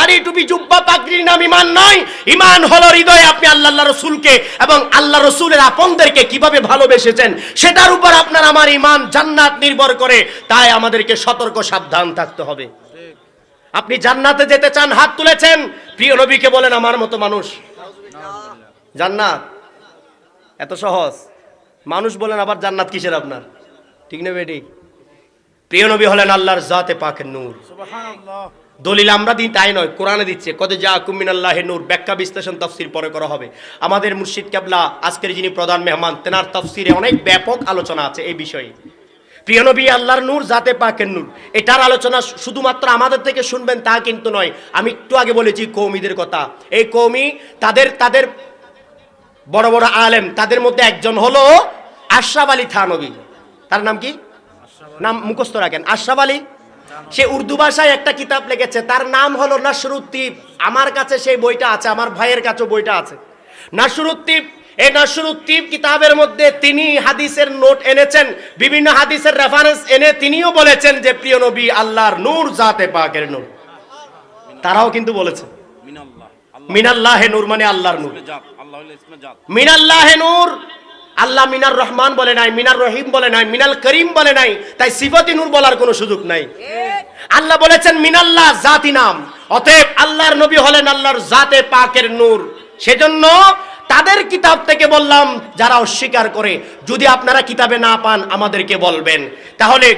দাড়ি টুপি জুব্বা পাগড়ির নাম ঈমান নয়। ঈমান হলো হৃদয়ে আপনি আল্লাহর রাসূলকে এবং আল্লাহ রাসূলের আপনদেরকে কিভাবে ভালোবেসেছেন সেটার উপর আপনার আমার ঈমান জান্নাত নির্ভর করে। তাই আমাদেরকে সতর্ক সাবধান থাকতে হবে। আপনি জান্নাতে যেতে চান, হাত তুলেছেন, প্রিয় নবীকে বলেন আমার মতো মানুষ। জান্নাত এত সহজ? মানুষ বলেন আবার জান্নাত কিসের আপনার? ঠিক না বেটি? প্রিয় নবী হলেন আল্লাহর জাতে পাকের নূর। সুবহানাল্লাহ। দলিল আমরা দিই তাই নয়, কোরআনে দিচ্ছে কদ জাআকুম মিনাল্লাহি নূর। ব্যাখ্যা বিশ্লেষণ তাফসীর পরে করা হবে। আমাদের মুর্শিদ কেবলা আজকের যিনি প্রধান মেহমান, তেনার তাফসীরে অনেক ব্যাপক আলোচনা আছে এই বিষয়ে। প্রিয় নবী আল্লাহর নূর, জাতে পাকের নূর। এটার আলোচনা শুধুমাত্র আমাদের থেকে শুনবেন তা কিন্তু নয়। আমি একটু আগে বলেছি কওমিদের কথা। এই কওমি তাদের বড় বড় আলেম, তাদের মধ্যে একজন হলো আশরাফ আলী থানভী। তার নাম কি? নাম মুখস্থ রাখেন, আশরাফ আলী। সে উর্দু ভাষায় একটা কিতাব লিখেছে, তার নাম হলো নাসরুত্তিব। আমার কাছে সেই বইটা আছে, আমার ভাইয়ের কাছেও বইটা আছে, নাসরুত্তিব। এই নাসরুত্তিব কিতাবের মধ্যে তিনি হাদিসের নোট এনেছেন, বিভিন্ন হাদিসের রেফারেন্স এনে তিনিও বলেছেন যে প্রিয় নবী আল্লাহর নূর, জাতে পাকের নূর। তারাও কিন্তু বলেছেন মিনাল্লাহে নূর মানে আল্লাহর নূর। মিনাল্লাহে নূর, আল্লাহ মিনার রহমান বলে নাই, মিনার রহিম বলে নাই, মিনাল করিম বলে নাই, তাই সিফাতি নূর বলার কোনো সুযোগ নাই। আল্লাহ বলেছেন মিনাল্লাহ, জাতি নাম। অতএব আল্লাহর নবী হলেন আল্লাহর জাতে পাকের নূর। সেজন্য তাদের কিতাব থেকে বললাম, যারা অস্বীকার করে, যদি আপনারা কিতাবে না পান আমাদেরকে বলবেন। তাহলে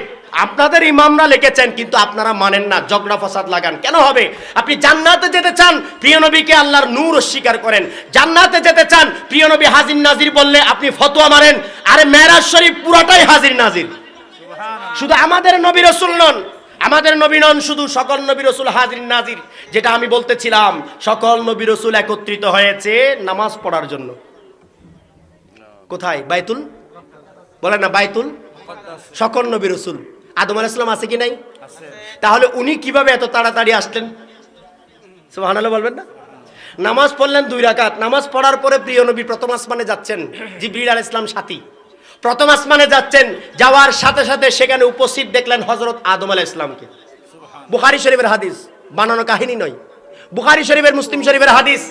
আপনাদের ইমামরা লিখেছেন কিন্তু আপনারা মানেন না, ঝগড়া ফাসাদ লাগান, কেন হবে? আপনি জান্নাতে যেতে চান, প্রিয় নবীকে আল্লাহর নূর অস্বীকার করেন। জান্নাতে যেতে চান, প্রিয় নবী হাজির নাজির বললে আপনি ফতোয়া মারেন। আরে মেরাজ শরীফ পুরাটাই হাজির নাজির। শুধু আমাদের নবী রাসূল নন, আমাদের নবী নন শুধু, সকল নবী রাসূল হাজির নাজির। যেটা আমি বলতেছিলাম, সকল নবী রাসূল একত্রিত হয়েছে নামাজ পড়ার জন্য। কোথায়? বাইতুল, বলেন না বাইতুল। সকল নবী রাসূল, আদম আলাইহিস সালাম আছে কি নাই? তাহলে উনি কিভাবে এত তাড়াতাড়ি আসলেন? সুবহানাল্লাহ বলবেন না? নামাজ পড়লেন 2 রাকাত। নামাজ পড়ার পরে প্রিয় নবী প্রথম আসমানে যাচ্ছেন, জিবরিল আলাইহিস সালাম সাথী। প্রথম আসমানে যাচ্ছেন, যাওয়ার সাথে সাথে সেখানে উপস্থিত দেখলেন হযরত আদম আলাইহিস সালামকে। বুখারী শরীফের হাদিস, বানানো কাহিনী নয়, বুখারী শরীফের, মুসলিম শরীফের হাদিস।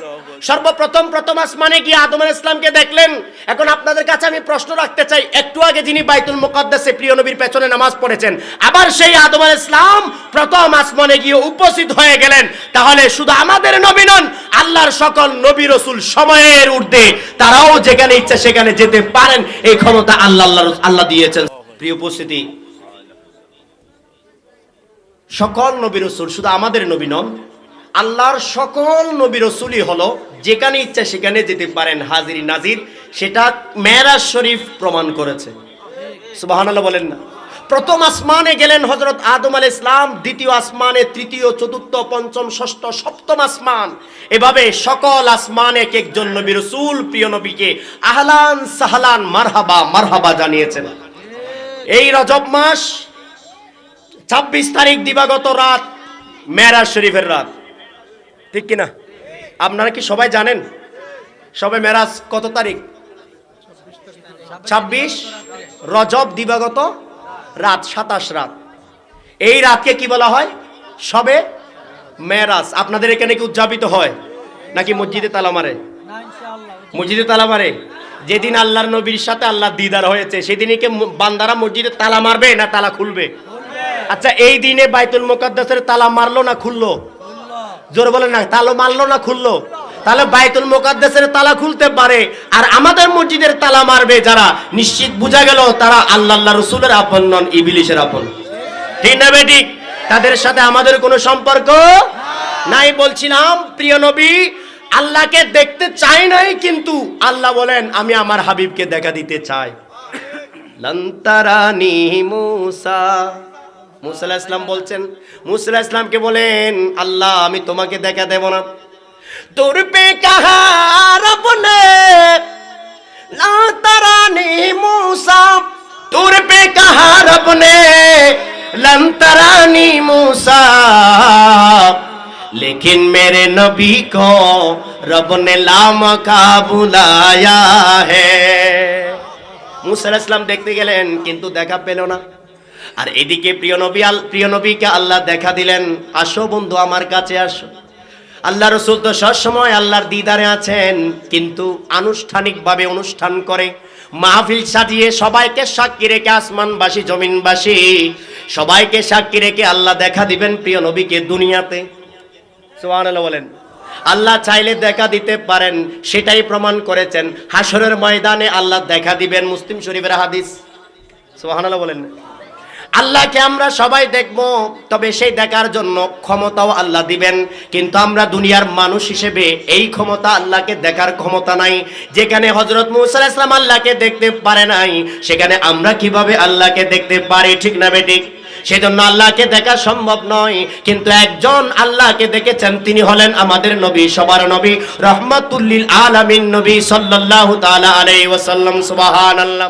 প্রথম আসমানে গিয়ে আদম আলাইহিস সালামকে দেখলেন। এখন আপনাদের কাছে আমি প্রশ্ন রাখতে চাই, একটু আগে যিনি বাইতুল মুকাদ্দাসে প্রিয় নবীর পেছনে নামাজ পড়েছেন, আবার সেই আদম আলাইহিস সালাম প্রথম আসমানে গিয়ে উপস্থিত হয়ে গেলেন। তাহলে শুধু আমাদের নবী নন, আল্লাহর সকল নবী রাসূল সময়ের ঊর্ধ্বে, তারাও যেখানে ইচ্ছা সেখানে যেতে পারেন, এই ক্ষমতা আল্লাহ দিয়েছেন। প্রিয় উপস্থিতি, সকল নবী রাসূল, শুধু আমাদের নবী নন, আল্লাহর সকল নবী রাসূলই হলো যেখানে ইচ্ছা সেখানে যেতে পারেন, হাজির নাজির। সেটা মেরাজ শরীফ প্রমাণ করেছে। সুবহানাল্লাহ বলেন না? প্রথম আসমানে গেলেন হযরত আদম আলাইহিস সালাম, দ্বিতীয় আসমানে, তৃতীয়, চতুর্থ, পঞ্চম, ষষ্ঠ, সপ্তম আসমান, এভাবে সকল আসমানে এক একজন নবী রাসূল প্রিয় নবীকে আহলান সাহলান মারহাবা মারহাবা জানিয়েছেন। এই রজব মাস 26 তারিখ দিবাগত রাত মেরাজ শরীফের রাত, ঠিক কিনা? আপনারা কি সবাই জানেন? সবে মেরাজ কত তারিখ? 26 রজব দিবাগত রাত, 27 রাত। এই রাতকে কি বলা হয়? সবে মেরাজ। আপনাদের এখানে কি উদযাপিত হয় নাকি মসজিদে তালা মারে? মসজিদে তালা মারে। যেদিন আল্লাহর নবীর সাথে আল্লাহ দিদার হয়েছে সেদিনই কি বান্দারা মসজিদে তালা মারবে না তালা খুলবে? আচ্ছা, এই দিনে বাইতুল মুকাদ্দাসের তালা মারলো না খুললো? জোরে বলেন না, তালা মারলো না খুললো? তাহলে বাইতুল মুকাদ্দাসের তালা খুলতে পারে, আর আমাদের মসজিদের তালা মারবে যারা, নিশ্চিত বোঝা গেল তারা আল্লাহ রাসূলের আপন নন, ইবলিসের আপন। ঠিক না বেঠিক? তাদের সাথে আমাদের কোনো সম্পর্ক নাই। বলছিলাম প্রিয় নবী আল্লাহকে দেখতে চাই নাই, কিন্তু আল্লাহ বলেন আমি আমার হাবিবকে দেখা দিতে চাই। লান তারানি মুসা, মুসা আলাইহিস সালাম বলছেন, মুসা আলাইহিস সালামকে বলেন আল্লাহ আমি তোমাকে দেখা দেব না। তোর পে কাহা রব নে লা তারানি মুসা, তোর পে কাহা রব নে लन तरानी मूसा, लेकिन मेरे नबी को रब ने लामका बुलाया है। मूसा अलैहिस सालाम देखते গেলেন কিন্তু দেখা পেল না। আর এদিকে প্রিয় নবীকে আল্লাহ দেখা দিলেন, আসো বন্ধু আমার কাছে আসো। আল্লাহ রাসূল তো সবসময় আল্লাহর দিদারে আছেন, কিন্তু আনুষ্ঠানিকভাবে অনুষ্ঠান করে মাহফিল সাজিয়ে সবাইকে সাক্ষী রেখে, আসমানবাসী জমিনবাসী সবাইকে সাক্ষী রেখে আল্লাহ দেখা দিবেন প্রিয় নবীকে দুনিয়াতে। সুবহানাল্লাহ বলেন। আল্লাহ চাইলে দেখা দিতে পারেন, সেটাই প্রমাণ করেছেন। হাসরের ময়দানে আল্লাহ দেখা দিবেন, মুসলিম শরীফের হাদিস। সুবহানাল্লাহ বলেন। আল্লাহকে আমরা সবাই দেখব, তবে সেই দেখার জন্য ক্ষমতাও আল্লাহ দিবেন, কিন্তু আমরা দুনিয়ার মানুষ হিসেবে এই ক্ষমতা, আল্লাহকে দেখার ক্ষমতা নাই। যেখানে হযরত মূসা আলাইহিস সালাম আল্লাহকে দেখতে পারে নাই, সেখানে আমরা কিভাবে আল্লাহকে দেখতে পারি? ঠিক না বেঠিক? সেজন্য আল্লাহকে দেখা সম্ভব নয়, কিন্তু একজন আল্লাহকে দেখেছেন, তিনি হলেন আমাদের নবী, সবার নবী, রাহমাতুল লিল আলামিন নবী সাল্লাল্লাহু তাআলা আলাইহি ওয়াসাল্লাম। সুবহানাল্লাহ।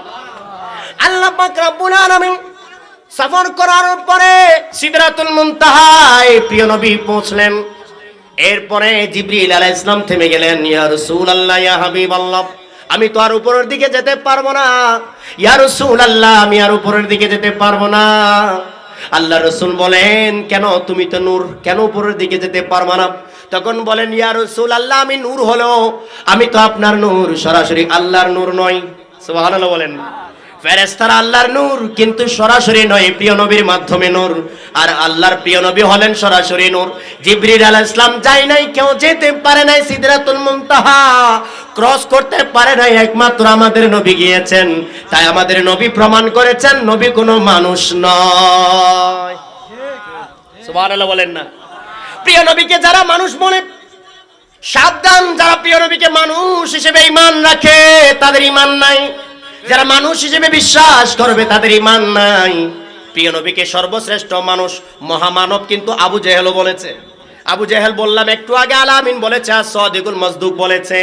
আল্লাহ পাক রব্বুল আলামিন সফর করার পরে সিদরাতুল মুনতাহায় প্রিয় নবী পৌঁছলেন। এরপরে জিবরিল আলাইহিস সালাম থেমে গেলেন। ইয়া রাসূলুল্লাহ, ইয়া হাবিবাল্লাহ, আমি তো আর উপরের দিকে যেতে পারবো না। ইয়া রাসূলুল্লাহ, আমি আর উপরের দিকে যেতে পারবো না। আল্লাহ রাসূল বলেন, কেন? তুমি তো নূর, কেন উপরের দিকে যেতে পারবো না? তখন বলেন, ইয়া রাসূলুল্লাহ, আমি নূর হলো, আমি তো আপনার নূর, সরাসরি আল্লাহর নূর নয়। সুবহানাল্লাহ বলেন। ফেরেশতারা আল্লাহর নূর, কিন্তু সরাসরি নয়, প্রিয় নবীর মাধ্যমে নূর। আর আল্লাহর প্রিয় নবী হলেন সরাসরি নূর। জিবরিল আলাইহিস সালাম যায় নাই, কেউ যেতে পারে নাই সিদরাতুল মুনতাহা, ক্রস করতে পারে নাই, একমাত্র আমাদের নবী গিয়েছেন। তাই আমাদের নবী প্রমাণ করেছেন নবী কোনো মানুষ নয়। সুবহানাল্লাহ বলেন না? প্রিয় নবীকে যারা মানুষ বলে, সাবধান, যারা প্রিয় নবীকে মানুষ হিসেবে ঈমান রাখে তাদের ঈমান নাই, যারা মানুষ হিসেবে বিশ্বাস করবে তাদের ঈমান নাই। প্রিয় নবীকে সর্বশ্রেষ্ঠ মানুষ, মহামানব কিন্তু আবু জেহেলও বলেছে। আবু জেহেল বললাম একটু আগে, আলামিন বলেছে, আর সাদিকুল মাসদুক বলেছে।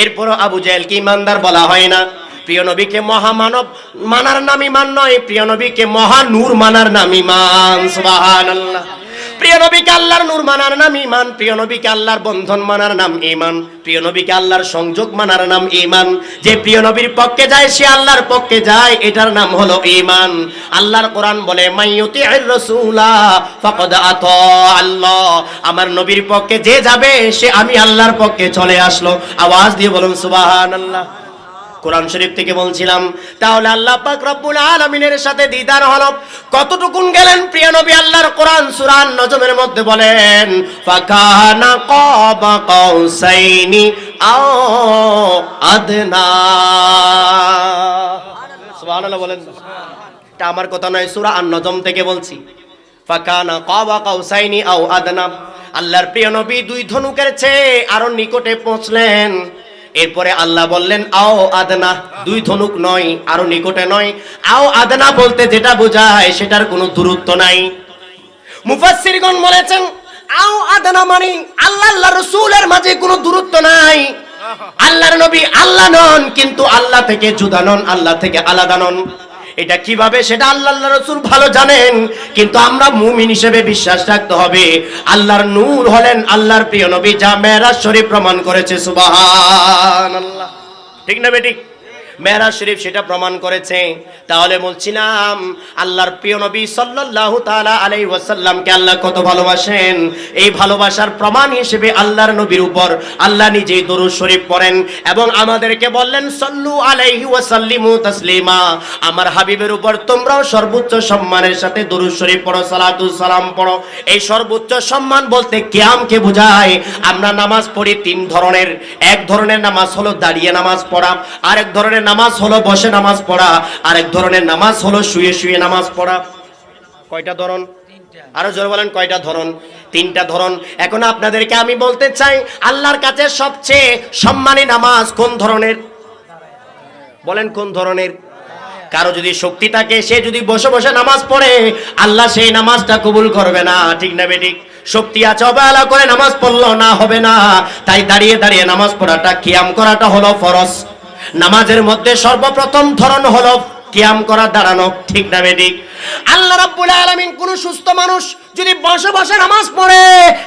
এরপরও আবু জেহেলকে ঈমানদার বলা হয় না। প্রিয় নবীকে মহামানব মানার নাম ঈমান নয়, প্রিয় নবীকে মহানূর মানার নাম ঈমান। সুবহানাল্লাহ। প্রিয় নবীকে আল্লাহর নূর মানার নাম ঈমান, প্রিয় নবীকে আল্লাহর বন্ধন মানার নাম ঈমান, প্রিয় নবীকে আল্লাহর সংযোগ মানার নাম ঈমান। যে প্রিয় নবীর পক্ষে যায় সে আল্লাহর পক্ষে যায়, এটার নাম হলো ঈমান। আল্লাহর কোরআন বলে, মাইয়ুতি'ir রাসূলা ফাকাদ আতা আল্লাহ, আমার নবীর পক্ষে যে যাবে সে আমি আল্লাহর পক্ষে চলে আসলো। আওয়াজ দিয়ে বলুন সুবহানাল্লাহ। কোরআন শরীফ থেকে বলছিলাম। তাহলে আল্লাহ পাক রব্বুল আলামিনের সাথে দিদার হলো, কতটুকুন গেলেন প্রিয় নবী? আল্লাহর কোরআন সূরা নজমের মধ্যে বলেন, ফাকানা কাবা কাউসাইনি আও আদনা। সুবহানাল্লাহ বলেন। এটা আমার কথা নয়, সূরা আন-নজম থেকে বলছি। ফাকানা কাবা কাউসাইনি আও আদনা, আল্লাহর প্রিয় নবী দুই ধনুকের চেয়ে আরো নিকটে পৌঁছলেন। এরপরে আল্লাহ বললেন, আও আদনা, দুই ধনুক নয়, আরো নিকটে নয়। আও আদনা বলতে যেটা বোঝায় সেটার কোনো দূরত্ব নাই। মুফাসসিরগণ বলেছেন, আও আদনা মানে আল্লাহ রাসূলের মাঝে কোনো দূরত্ব নাই। আল্লাহর নবী আল্লাহ নন, কিন্তু আল্লাহ থেকে জুদা নন, আল্লাহ থেকে আলাদা নন। এটা কিভাবে সেটা আল্লাহ রাসূল ভালো জানেন, কিন্তু আমরা মুমিন হিসেবে বিশ্বাস রাখতে হবে আল্লাহর নূর হলেন আল্লাহর প্রিয় নবী, যা মেরাজ শরীফ প্রমাণ করেছে। সুবহানাল্লাহ। ঠিক না বেঠিক? মেরাজ শরীফ সেটা প্রমাণ করেছে। তাহলে বলছিলাম আল্লাহর প্রিয় নবী সাল্লাল্লাহু তাআলা আলাইহি ওয়াসাল্লামকে আল্লাহ কত ভালোবাসেন, এই ভালোবাসার প্রমাণ হিসেবে আল্লাহর নবীর উপর আল্লাহ নিজেই দরুদ শরীফ পড়েন এবং আমাদেরকে বললেন, সাল্লু আলাইহি ওয়াসাল্লিমু তাসলিমা, আমার হাবিবের উপর তোমরাও সর্বোচ্চ সম্মানের সাথে দরুদ শরীফ পড়ো, সালাতু সালাম পড়ো। এই সর্বোচ্চ সম্মান বলতে কিয়ামকে বোঝায়। আমরা নামাজ পড়ি তিন ধরনের। এক ধরনের নামাজ হলো দাঁড়িয়ে নামাজ পড়া, আরেক ধরনের নামাজ হলো বসে নামাজ পড়া, আরেক ধরনের নামাজ হলো শুয়ে শুয়ে নামাজ পড়া। কয়টা ধরন? আরো জোরে বলেন, কয়টা ধরন? তিনটা ধরন। এখন আপনাদেরকে আমি বলতে চাই, আল্লাহর কাছে সবচেয়ে সম্মানী নামাজ কোন ধরনের? বলেন কোন ধরনের? কারো যদি শক্তি থাকে, সে যদি বসে বসে নামাজ পড়ে, আল্লাহ সেই নামাজটা কবুল করবে না। ঠিক না বেঠিক? শক্তি আছে, অবহেলা করে নামাজ পড়লো না, হবে না। তাই দাঁড়িয়ে দাঁড়িয়ে নামাজ পড়াটা, কিয়াম করাটা হলো ফরজ। নামাজের মধ্যে সর্বপ্রথম ধরন হলো কিয়াম করা, দাঁড়ানো। ঠিক না বেঠিক? আল্লাহ রাব্বুল আলামিন কোন সুস্থ মানুষ যদি বসে বসে নামাজ পড়ে,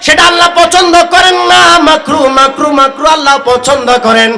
সেটা আল্লাহ পছন্দ করেন না। মাকরু মাকরু মাকরু আল্লাহ পছন্দ করেন।